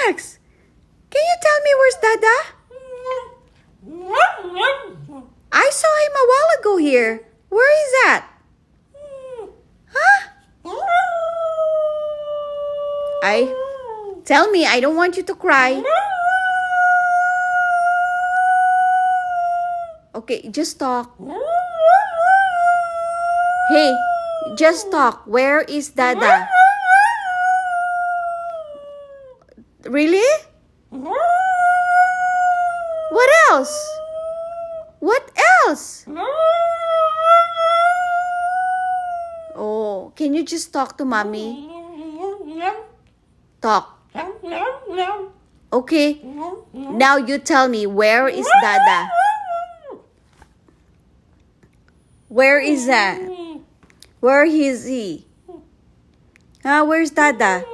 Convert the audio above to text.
Max, can you tell me where's Dada? I saw him a while ago here. Where is that? Huh? Tell me, I don't want you to cry. Okay, just talk. Hey, just talk. Where is Dada? Really? What else? What else? Oh, can you just talk to mommy? Talk. Okay. Now you tell me, where is Dada? Where is that? Where is he? Where's Dada?